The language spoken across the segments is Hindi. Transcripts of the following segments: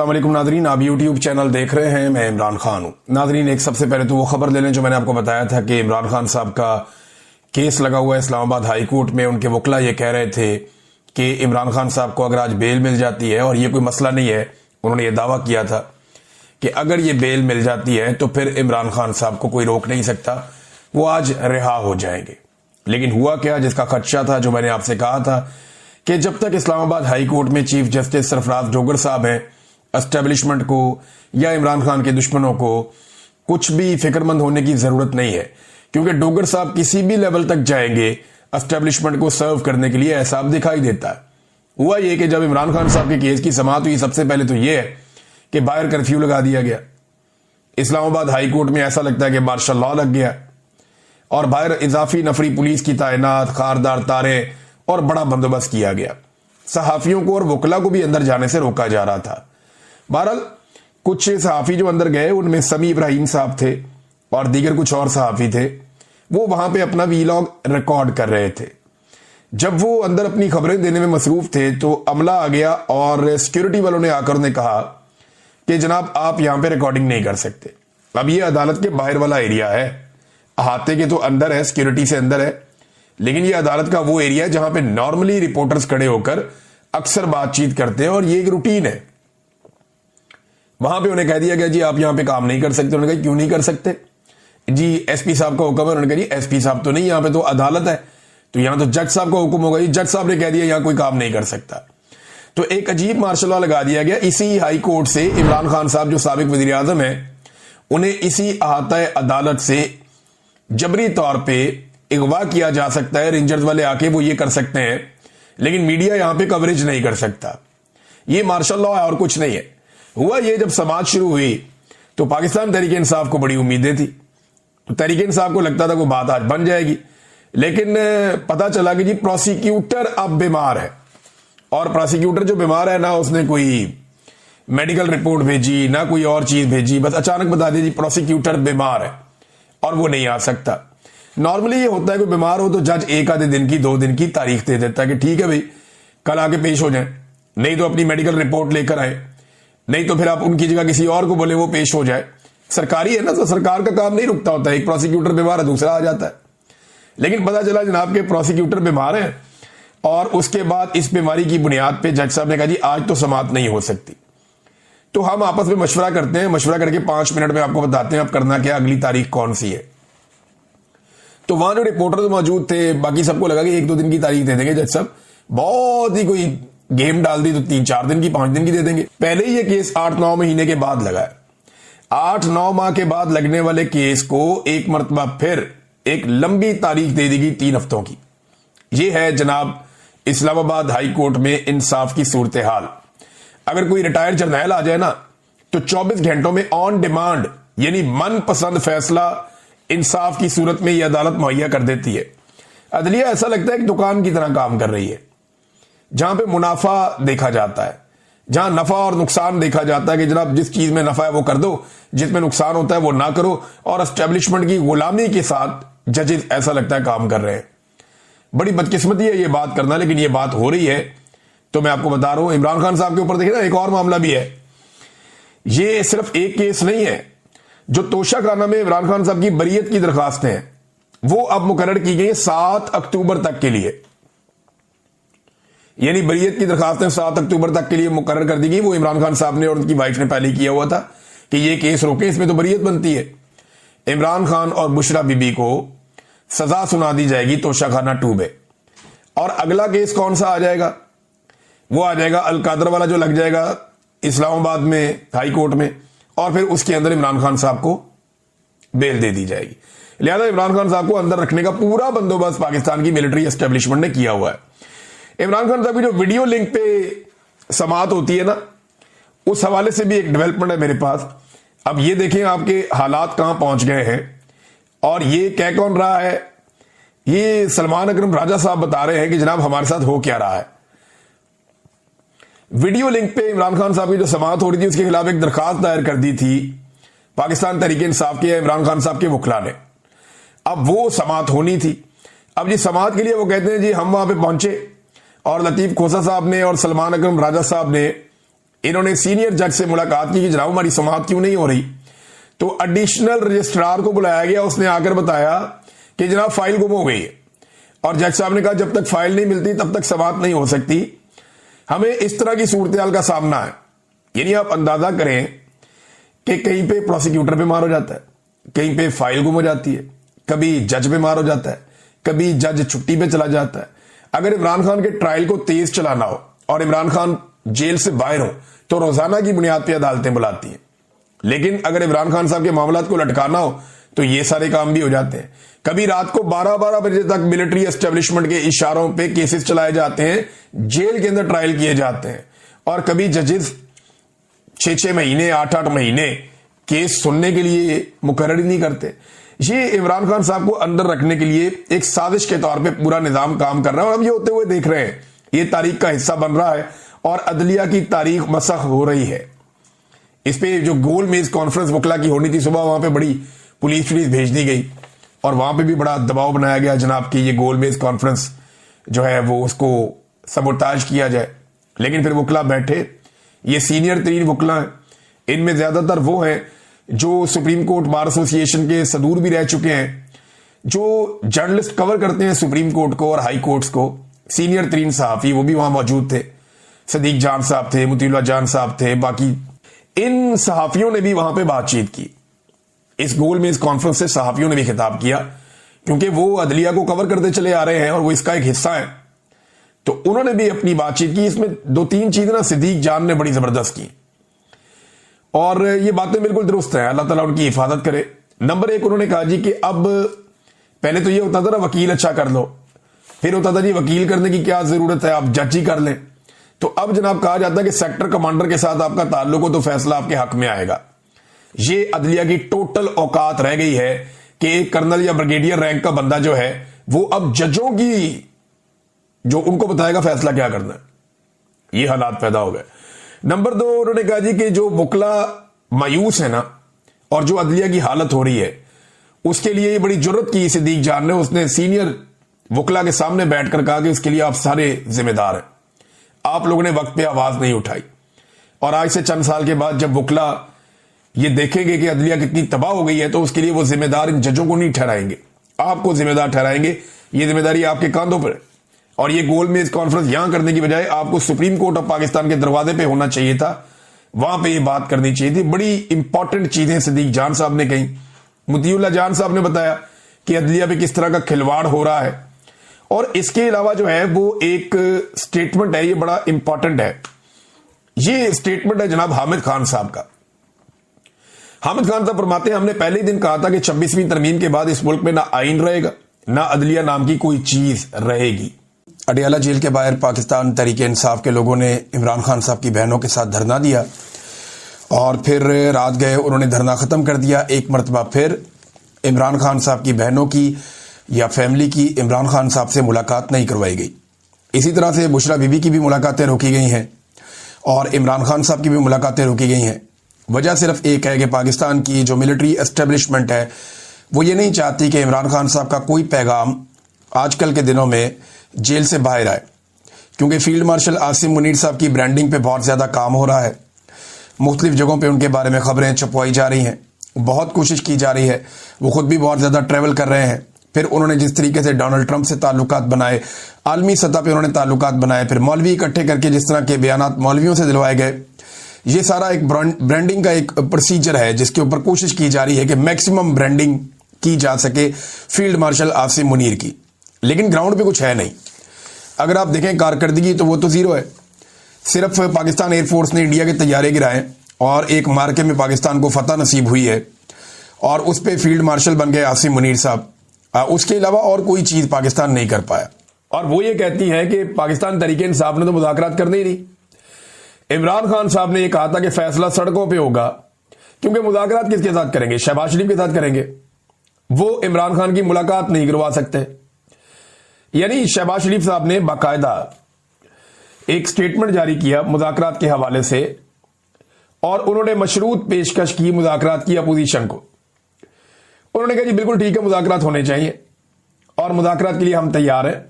अस्सलामुअलैकुम नाजरीन, आप यूट्यूब चैनल देख रहे हैं। मैं इमरान खान हूं। नाजरीन, एक सबसे पहले तो वो खबर ले लें जो मैंने आपको बताया था कि इमरान खान साहब का केस लगा हुआ है इस्लामाबाद हाई कोर्ट में। उनके वकला ये कह रहे थे कि इमरान खान साहब को अगर आज बेल मिल जाती है, और ये कोई मसला नहीं है, उन्होंने ये दावा किया था कि अगर ये बेल मिल जाती है तो फिर इमरान खान साहब को कोई रोक नहीं सकता, वो आज रिहा हो जाएंगे। लेकिन हुआ क्या, जिसका खदशा था, जो मैंने आपसे कहा था कि जब तक इस्लामाबाद हाई कोर्ट में चीफ जस्टिस सरफराज डोगर साहब हैं, एस्टेब्लिशमेंट को या इमरान खान के दुश्मनों को कुछ भी फिक्रमंद होने की जरूरत नहीं है, क्योंकि डोगर साहब किसी भी लेवल तक जाएंगे एस्टेब्लिशमेंट को सर्व करने के लिए, ऐसा दिखाई देता है। हुआ यह कि जब इमरान खान साहब के केस की समाअत हुई, सबसे पहले तो यह है कि बाहर कर्फ्यू लगा दिया गया। इस्लामाबाद हाई कोर्ट में ऐसा लगता है कि मार्शल लॉ लग गया, और बाहर इजाफी नफरी पुलिस की तैनात, खारदार तारे और बड़ा बंदोबस्त किया गया। सहाफियों को और वकला को भी अंदर जाने से रोका जा रहा था। बहरहाल कुछ सहाफी जो अंदर गए, उनमें समी इब्राहिम साहब थे और दीगर कुछ और सहाफी थे। वो वहां पे अपना वीलॉग रिकॉर्ड कर रहे थे। जब वो अंदर अपनी खबरें देने में मसरूफ थे तो अमला आ गया और सिक्योरिटी वालों ने आकर उन्हें कहा कि जनाब, आप यहां पे रिकॉर्डिंग नहीं कर सकते। अब ये अदालत के बाहर वाला एरिया है, अहाते के तो अंदर है, सिक्योरिटी से अंदर है, लेकिन ये अदालत का वो एरिया है जहां पे नॉर्मली रिपोर्टर्स खड़े होकर अक्सर बातचीत करते हैं, और ये एक रूटीन है। वहां पे उन्हें कह दिया गया, जी आप यहां पे काम नहीं कर सकते। उन्होंने कहा, क्यों नहीं कर सकते? जी एसपी साहब का हुक्म है। उन्होंने कहा, जी एसपी साहब तो नहीं, यहां पे तो अदालत है, तो यहां तो जज साहब का हुक्म होगा। जी जज साहब ने कह दिया यहां कोई काम नहीं कर सकता। तो एक अजीब मार्शल लॉ लगा दिया गया। इसी हाई कोर्ट से इमरान खान साहब जो साबिक वजीर आजम है, उन्हें इसी अहाता अदालत से जबरी तौर पर अगवा किया जा सकता है। रेंजर्स वाले आके वो ये कर सकते हैं, लेकिन मीडिया यहां पे कवरेज नहीं कर सकता। ये मार्शल लॉ है और कुछ नहीं है। हुआ ये, जब समाज शुरू हुई तो पाकिस्तान तहरीक इंसाफ को बड़ी उम्मीदें थी। तो तहरीक इंसाफ को लगता था वो बात आज बन जाएगी, लेकिन पता चला कि जी प्रोसिक्यूटर अब बीमार है। और प्रोसिक्यूटर जो बीमार है ना, उसने कोई मेडिकल रिपोर्ट भेजी ना कोई और चीज भेजी, बस अचानक बता दिया जी प्रोसिक्यूटर बीमार है और वो नहीं आ सकता। नॉर्मली ये होता है कि बीमार हो तो जज एक आधे दिन की, 2 दिन की तारीख दे देता है कि ठीक है भाई कल आके पेश हो जाए, नहीं तो अपनी मेडिकल रिपोर्ट लेकर आए, नहीं तो फिर आप उनकी जगह किसी और को बोले वो पेश हो जाए। सरकारी है ना, तो सरकार का काम नहीं रुकता होता है। एक प्रोसिक्यूटर बीमार है, दूसरा आ जाता है। लेकिन पता चला जनाब के प्रोसिक्यूटर बीमार है, और उसके बाद इस बीमारी की बुनियाद पे जज साहब ने कहा, जी आज तो समाअत नहीं हो सकती। तो हम आपस में मशवरा करते हैं, मशवरा करके 5 मिनट में आपको बताते हैं अब करना क्या, अगली तारीख कौन सी है। तो वहां जो रिपोर्टर मौजूद थे, बाकी सबको लगा कि 1-2 दिन की तारीख दे देंगे जज साहब, बहुत ही कोई गेम डाल दी तो 3-4 दिन की, 5 दिन की दे देंगे। पहले ही ये केस 8-9 महीने के बाद लगा है। 8-9 माह के बाद लगने वाले केस को एक मरतबा फिर एक लंबी तारीख दे देगी 3 हफ्तों की। ये है जनाब इस्लामाबाद हाई कोर्ट में इंसाफ की सूरत हाल। अगर कोई रिटायर्ड जर्नैल आ जाए ना, तो 24 घंटों में ऑन डिमांड, यानी मनपसंद फैसला इंसाफ की सूरत में यह अदालत मुहैया कर देती है। अदलिया ऐसा लगता है कि दुकान की तरह काम कर रही है, जहां पे मुनाफा देखा जाता है, जहां नफा और नुकसान देखा जाता है कि जनाब जिस चीज में नफा है वो कर दो, जिसमें नुकसान होता है वो ना करो। और एस्टेब्लिशमेंट की गुलामी के साथ जजेस ऐसा लगता है काम कर रहे हैं। बड़ी बदकिस्मती है ये बात करना, लेकिन ये बात हो रही है। तो मैं आपको बता रहा हूं, इमरान खान साहब के ऊपर देखिए ना, एक और मामला भी है। ये सिर्फ एक केस नहीं है। जो तोशा खाना में इमरान खान साहब की बरीयत की दरखास्तें हैं, वो अब मुकर्रर की गई 7 अक्टूबर तक के लिए। यानी बरीयत की दरखास्तें 7 अक्टूबर तक के लिए मुकर्रर कर दी गई। वो इमरान खान साहब ने और उनकी वाइफ ने पहले किया हुआ था कि ये केस रोके, इसमें तो बरीयत बनती है। इमरान खान और बुशरा बीबी को सजा सुना दी जाएगी तोशाखाना 2 में। और अगला केस कौन सा आ जाएगा? वो आ जाएगा अलकादर वाला, जो लग जाएगा इस्लामाबाद में हाई कोर्ट में, और फिर उसके अंदर इमरान खान साहब को बेल दे दी जाएगी। लिहाजा इमरान खान साहब को अंदर रखने का पूरा बंदोबस्त पाकिस्तान की मिलिट्री एस्टेब्लिशमेंट ने किया हुआ है। इमरान खान साहब की जो वीडियो लिंक पे समाअत होती है ना, उस हवाले से भी एक डेवलपमेंट है मेरे पास। अब ये देखें आपके हालात कहां पहुंच गए हैं, और ये कह कौन रहा है? ये सलमान अकरम राजा साहब बता रहे हैं कि जनाब हमारे साथ हो क्या रहा है। वीडियो लिंक पे इमरान खान साहब की जो समाअत हो रही थी, उसके खिलाफ एक दरखास्त दायर कर दी थी पाकिस्तान तहरीक इंसाफ के इमरान खान साहब के वकला ने। अब वो समाअत होनी थी। अब जी समाअत के लिए वो कहते हैं जी हम वहां पे पहुंचे, और लतीफ खोसा साहब ने और सलमान अकरम राजा साहब ने इन्होंने सीनियर जज से मुलाकात की कि जनाब हमारी समाअत क्यों नहीं हो रही। तो एडिशनल रजिस्ट्रार को बुलाया गया, उसने आकर बताया कि जनाब फाइल गुम हो गई है। और जज साहब ने कहा जब तक फाइल नहीं मिलती तब तक समाअत नहीं हो सकती। हमें इस तरह की सूरत का सामना है। यानी आप अंदाजा करें कि कहीं पे प्रोसिक्यूटर बीमार हो जाता है, कहीं पे फाइल गुम हो जाती है, कभी जज बीमार हो जाता है, कभी जज छुट्टी पे चला जाता है। अगर इमरान खान के ट्रायल को तेज चलाना हो और इमरान खान जेल से बाहर हो तो रोजाना की बुनियाद पर अदालतें बुलाती हैं। लेकिन अगर इमरान खान साहब के मामलात को लटकाना हो तो ये सारे काम भी हो जाते हैं। कभी रात को 12-12 बजे तक मिलिट्री एस्टेब्लिशमेंट के इशारों पे केसेस चलाए जाते हैं, जेल के अंदर ट्रायल किए जाते हैं। और कभी जजेस 6-6 महीने 8-8 महीने केस सुनने के लिए मुकर्रर नहीं करते। ये इमरान खान साहब को अंदर रखने के लिए एक साजिश के तौर पे पूरा निजाम काम कर रहा है और हम ये होते हुए देख रहे हैं। ये तारीख का हिस्सा बन रहा है और अदलिया की तारीख मसख हो रही है। इस पे जो गोल मेज कॉन्फ्रेंस वकला की होनी थी सुबह, वहां पे बड़ी पुलिस भेज दी गई और वहां पे भी बड़ा दबाव बनाया गया जनाब कि ये गोल मेज कॉन्फ्रेंस जो है वो उसको सबोटाज किया जाए। लेकिन फिर वकला बैठे, ये सीनियर तरीन वकला हैं, इनमें ज्यादातर वो हैं जो सुप्रीम कोर्ट बार एसोसिएशन के सदूर भी रह चुके हैं, जो जर्नलिस्ट कवर करते हैं सुप्रीम कोर्ट को और हाई कोर्ट्स को। सीनियर तरीन सहाफी वो भी वहां मौजूद थे, सदीक जान साहब थे, मुतीउल्लाह जान साहब थे, बाकी इन सहाफियों ने भी वहां पे बातचीत की। इस गोल में इस कॉन्फ्रेंस से सहाफियों ने भी खिताब किया क्योंकि वो अदलिया को कवर करते चले आ रहे हैं और वो इसका एक हिस्सा है। तो उन्होंने भी अपनी बातचीत की। इसमें 2-3 चीजें ना सदीक जान ने बड़ी जबरदस्त की और ये बातें बिल्कुल दुरुस्त है, अल्लाह ताला उनकी हिफाजत करे। नंबर 1 उन्होंने कहा जी कि अब पहले तो ये होता था ना वकील अच्छा कर लो, फिर होता था जी वकील करने की क्या जरूरत है, आप जज ही कर लें। तो अब जनाब कहा जाता है कि सेक्टर कमांडर के साथ आपका ताल्लुक हो तो फैसला आपके हक में आएगा। ये अदलिया की टोटल औकात रह गई है कि एक कर्नल या ब्रिगेडियर रैंक का बंदा जो है वो अब जजों की जो उनको बताएगा फैसला क्या करना है। ये हालात पैदा हो गए। नंबर 2 उन्होंने कहा जी कि जो वकला मायूस है ना और जो अदलिया की हालत हो रही है उसके लिए ये बड़ी जरूरत की सदीक जान ने, उसने सीनियर वकला के सामने बैठकर कहा कि इसके लिए आप सारे जिम्मेदार हैं, आप लोगों ने वक्त पे आवाज नहीं उठाई। और आज से चंद साल के बाद जब वकला ये देखेंगे कि अदलिया कितनी तबाह हो गई है तो उसके लिए वो जिम्मेदार इन जजों को नहीं ठहराएंगे, आपको जिम्मेदार ठहराएंगे। ये जिम्मेदारी आपके कांधों पर है। और ये गोल मेज कॉन्फ्रेंस यहां करने की बजाय आपको सुप्रीम कोर्ट ऑफ पाकिस्तान के दरवाजे पे होना चाहिए था, वहां पे ये बात करनी चाहिए थी। बड़ी इंपॉर्टेंट चीजें सदीक जान साहब ने कही। मुतीउल्लाह जान साहब ने बताया कि अदलिया पे किस तरह का खिलवाड़ हो रहा है। और इसके अलावा जो है वो एक स्टेटमेंट है, ये बड़ा इंपॉर्टेंट है। ये स्टेटमेंट है जनाब हामिद खान साहब का। हामिद खान साहब फरमाते हैं हमने पहले ही दिन कहा था कि 26वीं तरमीम के बाद इस मुल्क में ना आइन रहेगा ना अदलिया नाम की कोई चीज रहेगी। अडियाला जेल के बाहर पाकिस्तान तहरीक इंसाफ के लोगों ने इमरान खान साहब की बहनों के साथ धरना दिया और फिर रात गए उन्होंने धरना खत्म कर दिया। एक मरतबा फिर इमरान खान साहब की बहनों की या फैमिली की इमरान खान साहब से मुलाकात नहीं करवाई गई। इसी तरह से बुशरा बीबी की भी मुलाकातें रोकी गई हैं और इमरान खान साहब की भी मुलाकातें रोकी गई हैं। वजह सिर्फ एक है कि पाकिस्तान की जो मिलिट्री एस्टेब्लिशमेंट है वो ये नहीं चाहती कि इमरान खान साहब का कोई पैगाम आजकल के दिनों में जेल से बाहर आए, क्योंकि फील्ड मार्शल आसिम मुनीर साहब की ब्रांडिंग पे बहुत ज़्यादा काम हो रहा है। मुख्तलिफ जगहों पे उनके बारे में खबरें छपवाई जा रही हैं, बहुत कोशिश की जा रही है। वो खुद भी बहुत ज़्यादा ट्रैवल कर रहे हैं। फिर उन्होंने जिस तरीके से डोनाल्ड ट्रंप से ताल्लुकात बनाए, आलमी सतह पे उन्होंने ताल्लुकात बनाए, फिर मौलवी इकट्ठे करके जिस तरह के बयानात मौलवियों से दिलवाए गए, ये सारा एक ब्रांडिंग का एक प्रोसीजर है जिसके ऊपर कोशिश की जा रही है कि मैक्सिमम ब्रांडिंग की जा सके फील्ड मार्शल आसिम मुनीर की। लेकिन ग्राउंड पे कुछ है नहीं। अगर आप देखें कारकर्दगी तो वो तो जीरो है। सिर्फ पाकिस्तान एयरफोर्स ने इंडिया के तैयारे गिराए और एक मार्के में पाकिस्तान को फतह नसीब हुई है और उस पर फील्ड मार्शल बन गए आसिम मुनीर साहब। उसके अलावा और कोई चीज पाकिस्तान नहीं कर पाया। और वो ये कहती है कि पाकिस्तान तहरीक इंसाफ ने तो मुज़ाकरात करने ही नहीं। इमरान खान साहब ने यह कहा था कि फैसला सड़कों पे होगा, क्योंकि मुज़ाकरात किसके साथ करेंगे? शहबाज शरीफ के साथ करेंगे। वो इमरान खान की मुलाकात नहीं करवा सकते। यानी शहबाज शरीफ साहब ने बाकायदा एक स्टेटमेंट जारी किया मुज़ाकरात के हवाले से और उन्होंने मशरूत पेशकश की मुज़ाकरात की अपोजिशन को। उन्होंने कहा जी बिल्कुल ठीक है, मुज़ाकरात होने चाहिए और मुज़ाकरात के लिए हम तैयार हैं,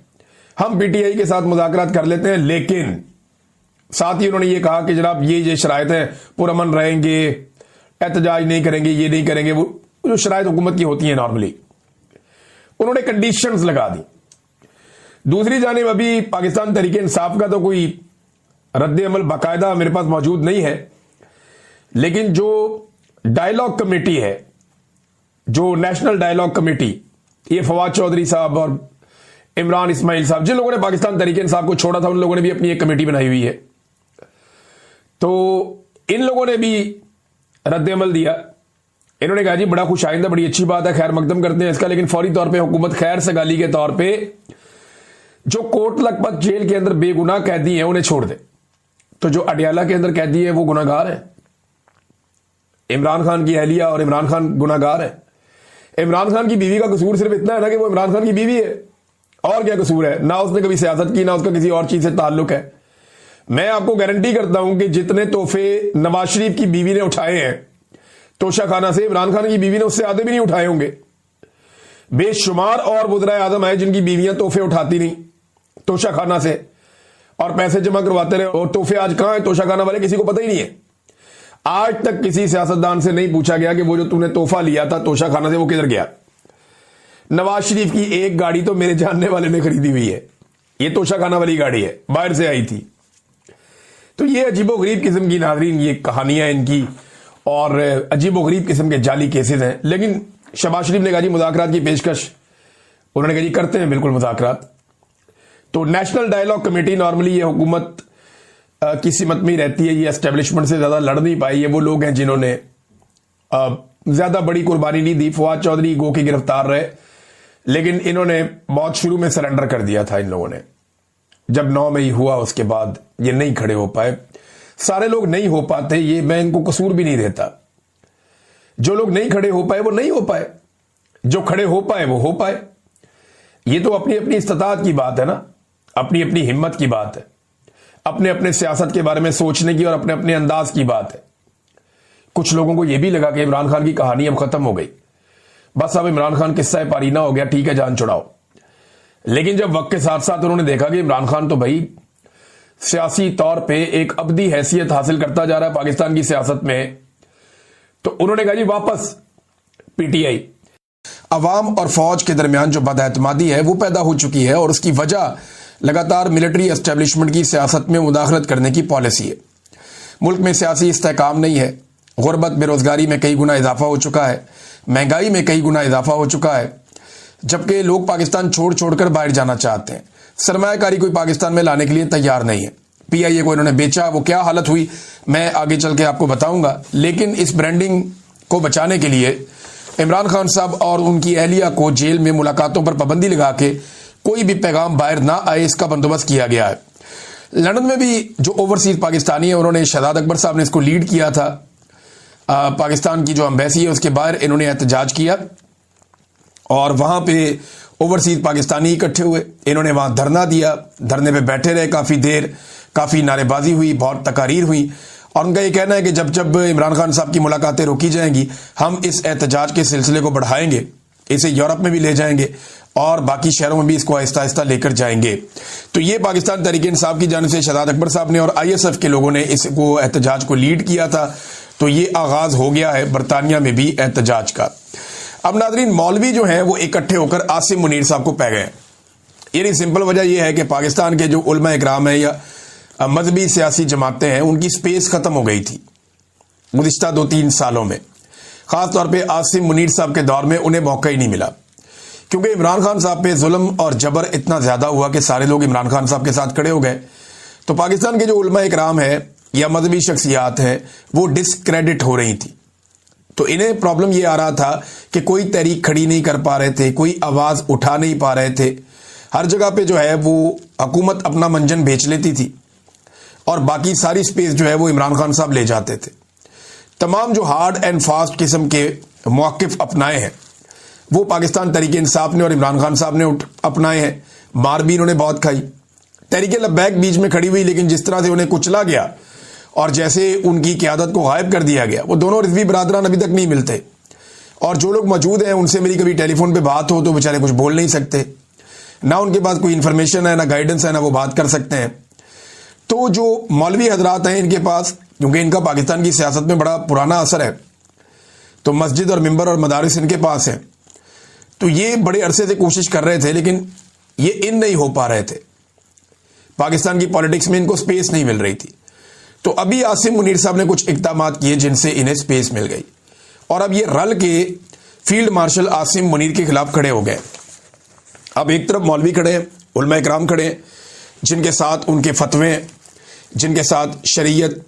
हम पीटीआई के साथ मुज़ाकरात कर लेते हैं, लेकिन साथ ही उन्होंने ये कहा कि जनाब ये शराइत हैं, पुरअमन रहेंगे, एहतजाज नहीं करेंगे, ये नहीं करेंगे, वो जो शराइत हुकूमत की होती है नॉर्मली, उन्होंने कंडीशंस लगा दी। दूसरी जानिब अभी पाकिस्तान तहरीक इंसाफ का तो कोई रद्द अमल बाकायदा मेरे पास मौजूद नहीं है, लेकिन जो डायलॉग कमेटी है, जो नेशनल डायलॉग कमेटी, ये फवाद चौधरी साहब और इमरान इस्माइल साहब, जिन लोगों ने पाकिस्तान तहरीक इंसाफ को छोड़ा था, उन लोगों ने भी अपनी एक कमेटी बनाई हुई है। तो इन लोगों ने भी रद्द अमल दिया। इन्होंने कहा जी बड़ा खुश आइंदा, बड़ी अच्छी बात है, खैर मकदम करते हैं इसका, लेकिन फौरी तौर पे हुकूमत खैर सगाली के तौर पे जो कोट लखपत जेल के अंदर बेगुनाह कैदी हैं उन्हें छोड़ दे। तो जो अडियाला के अंदर कैदी है वो गुनाहगार है, इमरान खान की अहलिया और इमरान खान गुनाहगार है। इमरान खान की बीवी का कसूर सिर्फ इतना है ना कि वो इमरान खान की बीवी है, और क्या कसूर है? ना उसने कभी सियासत की, ना उसका किसी और चीज से ताल्लुक है। मैं आपको गारंटी करता हूं कि जितने तोहफे नवाज शरीफ की बीवी ने उठाए हैं तोशा खाना से, इमरान खान की बीवी ने उससे आधे भी नहीं उठाए होंगे। बेशुमार और वज़राए आज़म आए जिनकी बीवियां तोहफे उठाती नहीं तोशा खाना से और पैसे जमा करवाते रहे, और तोहफे आज कहां है तोशा खाना वाले, किसी को पता ही नहीं है। आज तक किसी सियासतदान से नहीं पूछा गया कि वो जो तूने तोहफा लिया था तोशा खाना से वो किधर गया। नवाज शरीफ की एक गाड़ी तो मेरे जानने वाले ने खरीदी हुई है, ये तोशा खाना वाली गाड़ी है, बाहर से आई थी। तो ये अजीबोगरीब किस्म की नाज़रीन ये कहानियां इनकी, और अजीबोगरीब किस्म के जाली केसेस हैं। लेकिन शहबाज शरीफ ने कहा जी मुज़ाकरात की पेशकश, उन्होंने कहा जी करते हैं बिल्कुल मुज़ाकरात। तो नेशनल डायलॉग कमेटी नॉर्मली ये हुकूमत की सिमत में ही रहती है, ये एस्टेब्लिशमेंट से ज्यादा लड़ नहीं पाई। ये वो लोग हैं जिन्होंने ज्यादा बड़ी कुर्बानी नहीं दी। फवाद चौधरी गो के गिरफ्तार रहे, लेकिन इन्होंने बहुत शुरू में सरेंडर कर दिया था। इन लोगों ने जब 9 मई हुआ उसके बाद ये नहीं खड़े हो पाए। सारे लोग नहीं हो पाते, ये मैं इनको कसूर भी नहीं देता। जो लोग नहीं खड़े हो पाए वो नहीं हो पाए, जो खड़े हो पाए वो हो पाए। ये तो अपनी अपनी इस्तात की बात है ना, अपनी अपनी हिम्मत की बात है, अपने अपने सियासत के बारे में सोचने की और अपने अपने अंदाज की बात है। कुछ लोगों को यह भी लगा कि इमरान खान की कहानी अब खत्म हो गई, बस अब इमरान खान किस्सा पारीना हो गया, ठीक है जान छुड़ाओ। लेकिन जब वक्त के साथ साथ उन्होंने देखा कि इमरान खान तो भाई सियासी तौर पे एक अबदी हैसियत हासिल करता जा रहा है पाकिस्तान की सियासत में, तो उन्होंने कहा जी वापस पीटीआई। अवाम और फौज के दरमियान जो बदएतमादी है वो पैदा हो चुकी है, और उसकी वजह लगातार मिलिट्री एस्टेब्लिशमेंट की सियासत में मुदाखलत करने की पॉलिसी है। मुल्क में सियासी इस्तेहकाम नहीं है, गुर्बत बेरोजगारी में कई गुना इजाफा हो चुका है, महंगाई में कई गुना इजाफा हो चुका है, जबकि लोग पाकिस्तान छोड़ छोड़कर बाहर जाना चाहते हैं। सरमायाकारी कोई पाकिस्तान में लाने के लिए तैयार नहीं है। पीआईए को इन्होंने बेचा, वो क्या हालत हुई मैं आगे चल के आपको बताऊंगा। लेकिन इस ब्रांडिंग को बचाने के लिए इमरान खान साहब और उनकी अहलिया को जेल में मुलाकातों पर पाबंदी लगा के कोई भी पैगाम बाहर ना आए, इसका बंदोबस्त किया गया है। लंदन में भी जो ओवरसीज पाकिस्तानी है, उन्होंने शहजाद अकबर साहब ने इसको लीड किया था। पाकिस्तान की जो एम्बेसी है उसके बाहर इन्होंने एहतजाज किया, और वहां पे ओवरसीज पाकिस्तानी इकट्ठे हुए, इन्होंने वहां धरना दिया, धरने पे बैठे रहे काफी देर, काफी नारेबाजी हुई, बहुत तकारीर हुई, और उनका ये कहना है कि जब जब इमरान खान साहब की मुलाकातें रोकी जाएंगी हम इस एहतजाज के सिलसिले को बढ़ाएंगे, इसे यूरोप में भी ले जाएंगे और बाकी शहरों में भी इसको आहिस्ता आहिस्ता लेकर जाएंगे। तो ये पाकिस्तान तहरीक इंसाफ की जानिब से शहजाद अकबर साहब ने और आईएसएफ के लोगों ने इसको एहतजाज को लीड किया था। तो ये आगाज हो गया है बरतानिया में भी एहतजाज का। अब नाजरीन, मौलवी जो है वो इकट्ठे होकर आसिम मुनीर साहब को पै गए। यानी सिंपल वजह यह है कि पाकिस्तान के जो उलमा इकराम है या मजहबी सियासी जमातें हैं उनकी स्पेस खत्म हो गई थी गुज़िश्ता 2-3 सालों में। खासतौर पे आसिम मुनीर साहब के दौर में उन्हें मौका ही नहीं मिला, क्योंकि इमरान खान साहब पे जुल्म और जबर इतना ज्यादा हुआ कि सारे लोग इमरान खान साहब के साथ खड़े हो गए। तो पाकिस्तान के जो उलमा इकराम है या मजहबी शख्सियात हैं वो डिस्क्रेडिट हो रही थी। तो इन्हें प्रॉब्लम ये आ रहा था कि कोई तहरीक खड़ी नहीं कर पा रहे थे, कोई आवाज उठा नहीं पा रहे थे। हर जगह पे जो है वो हुकूमत अपना मंजन बेच लेती थी और बाकी सारी स्पेस जो है वो इमरान खान साहब ले जाते थे। तमाम जो हार्ड एंड फास्ट किस्म के मौक़िफ़ अपनाए हैं वो पाकिस्तान तहरीक इंसाफ ने और इमरान खान साहब ने अपनाए हैं। मार भी इन्होंने बहुत खाई। तहरीक लब्बैक बीच में खड़ी हुई, लेकिन जिस तरह से उन्हें कुचला गया और जैसे उनकी क़यादत को गायब कर दिया गया, वो दोनों रिजवी बरादरान अभी तक नहीं मिलते। और जो लोग मौजूद हैं उनसे मेरी कभी टेलीफोन पे बात हो तो बेचारे कुछ बोल नहीं सकते, ना उनके पास कोई इन्फॉर्मेशन है, ना गाइडेंस है, ना वो बात कर सकते हैं। तो जो मौलवी हजरात हैं इनके पास, क्योंकि इनका पाकिस्तान की सियासत में बड़ा पुराना असर है, तो मस्जिद और मिंबर और मदारिस इनके पास है, तो ये बड़े अरसे से कोशिश कर रहे थे, लेकिन ये इन नहीं हो पा रहे थे। पाकिस्तान की पॉलिटिक्स में इनको स्पेस नहीं मिल रही थी। तो अभी आसिम मुनीर साहब ने कुछ इक़दाम किए जिनसे इन्हें स्पेस मिल गई, और अब ये रल के फील्ड मार्शल आसिम मुनीर के खिलाफ खड़े हो गए। अब एक तरफ मौलवी खड़े हैं, उलमा इकराम खड़े हैं, जिनके साथ उनके फतवे, जिनके साथ शरीयत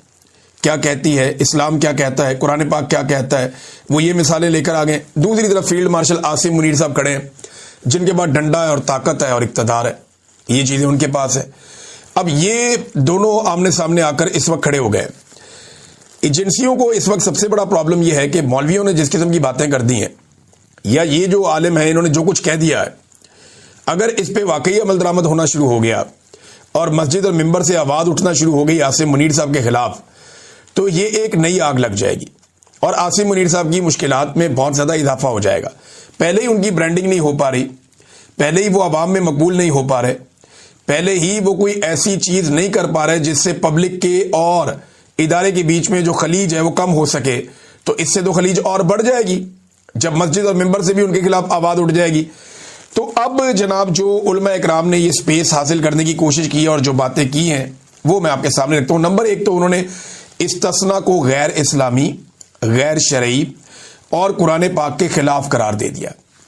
क्या कहती है, इस्लाम क्या कहता है, कुरान पाक क्या कहता है, वो ये मिसालें लेकर आ गए। दूसरी तरफ फील्ड मार्शल आसिम मुनीर साहब खड़े हैं, जिनके पास डंडा है और ताकत है और इक़्तिदार है, ये चीज़ें उनके पास है। अब ये दोनों आमने सामने आकर इस वक्त खड़े हो गए। एजेंसियों को इस वक्त सबसे बड़ा प्रॉब्लम यह है कि मौलवियों ने जिस किस्म की बातें कर दी हैं, या ये जो आलिम है इन्होंने जो कुछ कह दिया है, अगर इस पे वाकई अमल दरामद होना शुरू हो गया और मस्जिद और मिंबर से आवाज़ उठना शुरू हो गई आसिम मुनीर साहब के खिलाफ, तो ये एक नई आग लग जाएगी और आसिम मुनीर साहब की मुश्किलात में बहुत ज़्यादा इजाफा हो जाएगा। पहले ही उनकी ब्रांडिंग नहीं हो पा रही, पहले ही वो आवाम में मकबूल नहीं हो पा रहे, पहले ही वो कोई ऐसी चीज़ नहीं कर पा रहे जिससे पब्लिक के और इदारे के बीच में जो खलीज है वो कम हो सके। तो इससे तो खलीज और बढ़ जाएगी जब मस्जिद और मिंबर से भी उनके खिलाफ आवाज़ उठ जाएगी। तो अब जनाब जो उलमा इकराम ने ये स्पेस हासिल करने की कोशिश की और जो बातें की हैं वो मैं आपके सामने रखता हूँ। नंबर एक, तो उन्होंने इस्तिस्ना को गैर इस्लामी, गैर शरई और कुरान पाक के खिलाफ करार दे दिया।